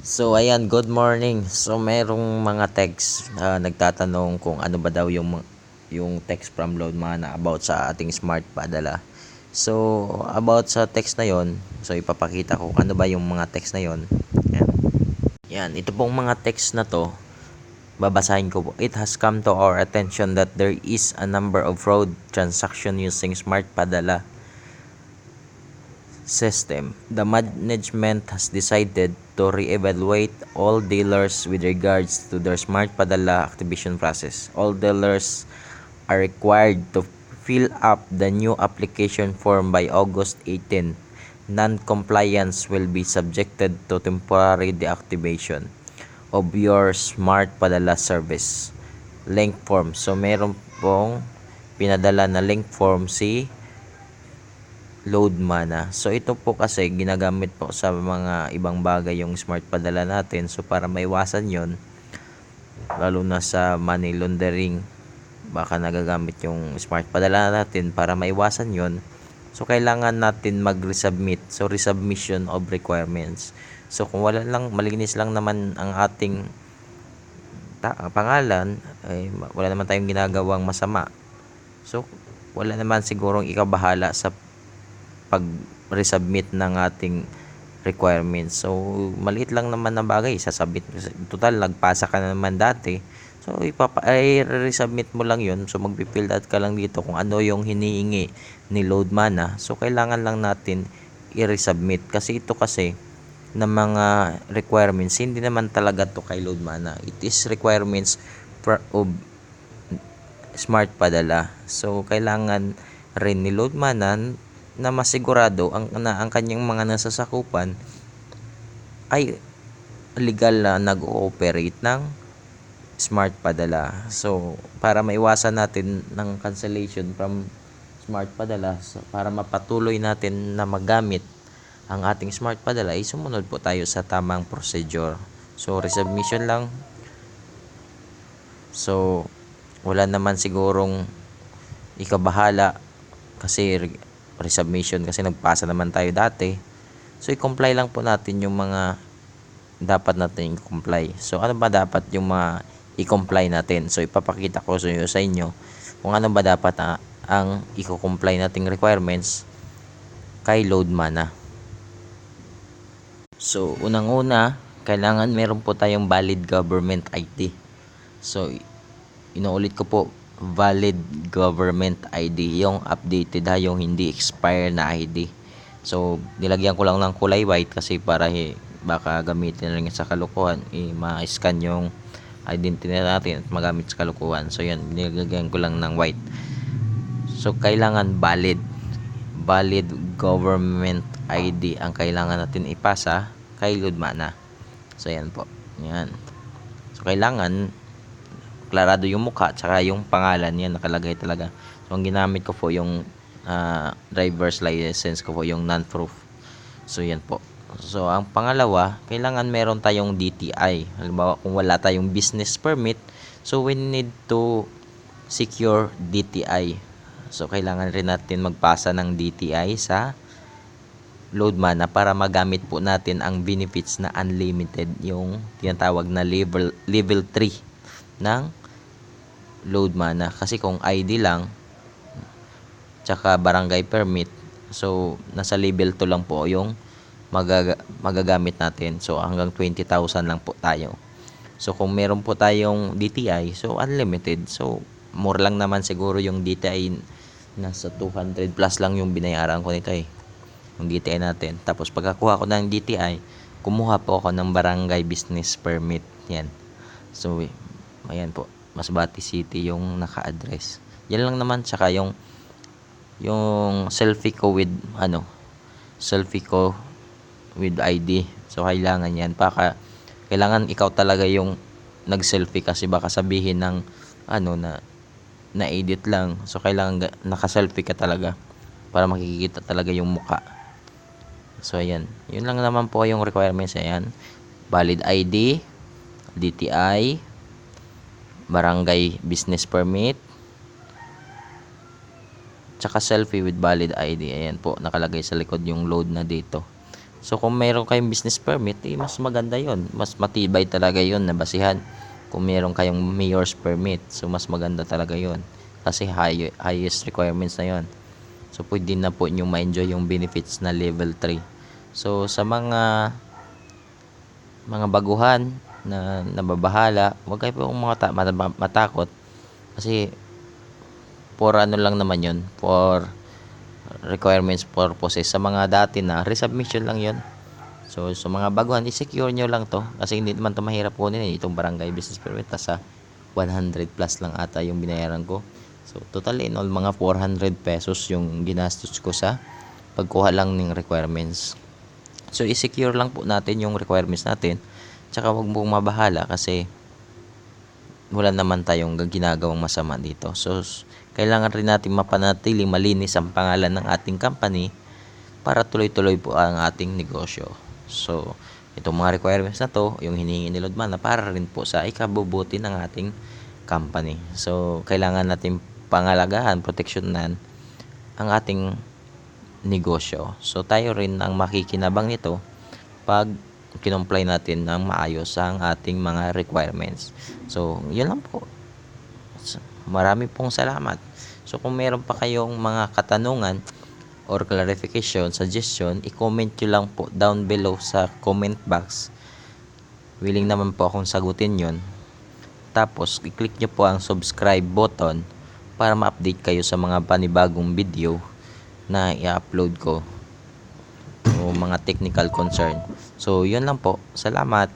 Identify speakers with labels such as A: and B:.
A: So ayan, good morning. So merong mga text nagtatanong kung ano ba daw yung text from Loadmana about sa ating smart padala. So about sa text na yon, so ipapakita ko ano ba yung mga text na yon. Yan. Yan, ito pong mga text na to, babasahin ko po. It has come to our attention that there is a number of fraud transaction using smart padala system. The management has decided to re-evaluate all dealers with regards to their smart padala activation process. All dealers are required to fill up the new application form by August 18. Non-compliance will be subjected to temporary deactivation of your smart padala service. Link form. So meron pong pinadala na link form si Loadmana. So ito po kasi ginagamit po sa mga ibang bagay yung smart padala natin. So para maiwasan yon, lalo na sa money laundering, baka nagagamit yung smart padala natin. Para maiwasan yon, so kailangan natin mag-resubmit. So resubmission of requirements. So kung wala lang, malinis lang naman ang ating pangalan, ay wala naman tayong ginagawang masama. So wala naman sigurong ikabahala sa pag-resubmit ng ating requirements. So, maliit lang naman na bagay. Sasabit, total, nagpasa ka na naman dati. So, resubmit mo lang yun. So, mag-fill out ka lang dito kung ano yung hinihingi ni Loadmana. So, kailangan lang natin i-resubmit. Kasi ito kasi, ng mga requirements, hindi naman talaga to kay Loadmana. It is requirements of smart padala. So, kailangan rin ni Loadmana na masigurado ang kanyang mga nasasakupan ay legal na nag-ooperate ng smart padala. So, para maiwasan natin ng cancellation from smart padala, para mapatuloy natin na magamit ang ating smart padala, ay sumunod po tayo sa tamang procedure. So, resubmission lang. So, wala naman sigurong ikabahala kasi resubmission kasi nagpasa naman tayo dati. So i-comply lang po natin yung mga dapat natin i-comply. So ano ba dapat yung mga i-comply natin? So ipapakita ko sa inyo kung ano ba dapat ang i-comply nating requirements kay Loadmana. So unang-una, kailangan meron po tayong valid government ID. So inuulit ko po, valid government ID, yung updated yung hindi expire na ID. So nilagyan ko lang ng kulay white kasi para baka gamitin rin sa kalukuhan, ma-scan yung identity natin at magamit sa kalukuhan. So yan, nilagyan ko lang ng white. So kailangan valid government ID ang kailangan natin ipasa kay Loadmana. So yan po, yan. So kailangan klarado yung mukha tsaka yung pangalan, yan nakalagay talaga. So ang ginamit ko po yung driver's license ko po, yung non-proof. So yan po. So ang pangalawa, kailangan meron tayong DTI. Halimbawa kung wala tayong business permit, so we need to secure DTI. So kailangan rin natin magpasa ng DTI sa Loadmana para magamit po natin ang benefits na unlimited, yung tinatawag na level 3 ng Loadmana. Kasi kung ID lang tsaka barangay permit, so nasa level 2 lang po yung magagamit natin. So hanggang 20,000 lang po tayo. So kung meron po tayong DTI, so unlimited. So more lang naman siguro yung DTI, nasa 200 plus lang yung binayaran ko nito yung DTI natin. Tapos pagkakuha ko ng DTI, kumuha po ako ng barangay business permit. Yan. So ayan po, Masbate City yung naka-address. Yan lang naman, tsaka yung selfie ko with ID. So kailangan yan, kailangan ikaw talaga yung nag-selfie kasi baka sabihin ng na edit lang. So kailangan naka-selfie ka talaga para makikita talaga yung mukha. So ayan, yun lang naman po yung requirements. Ayan, valid ID, DTI, barangay business permit, tsaka selfie with valid ID. Ayan po, nakalagay sa likod yung load na dito. So kung meron kayong business permit, mas maganda yon, mas matibay talaga yon na basihan. Kung meron kayong mayor's permit, so mas maganda talaga yon kasi highest requirements na yon. So pwede na po nyo ma-enjoy yung benefits na level 3. So sa mga baguhan na nababahala, huwag kayo pong matakot kasi for ano lang naman yun, for requirements purposes. Sa mga dati na resubmission lang yun. So sa mga baguhan, i-secure nyo lang to kasi hindi naman to mahirap kunin itong barangay business permit. Sa 100 plus lang ata yung binayaran ko. So total in all, mga 400 pesos yung ginastos ko sa pagkuha lang ng requirements. So i-secure lang po natin yung requirements natin. Tsaka huwag mong mabahala kasi wala naman tayong ginagawang masama dito. So kailangan rin natin mapanatili malinis ang pangalan ng ating company para tuloy-tuloy po ang ating negosyo. So itong mga requirements na to, yung hinihingi ni Lord Mana, para rin po sa ikabubuti ng ating company. So kailangan natin pangalagahan, proteksyonan ang ating negosyo. So tayo rin ang makikinabang nito pag kinomply natin ng maayos ang ating mga requirements. So yun lang po. Marami pong salamat. So kung meron pa kayong mga katanungan or clarification, suggestion, i-comment nyo lang po down below sa comment box. Willing naman po akong sagutin yon. Tapos i-click nyo po ang subscribe button para ma-update kayo sa mga panibagong video na i-upload ko o mga technical concern. So yun lang po. Salamat.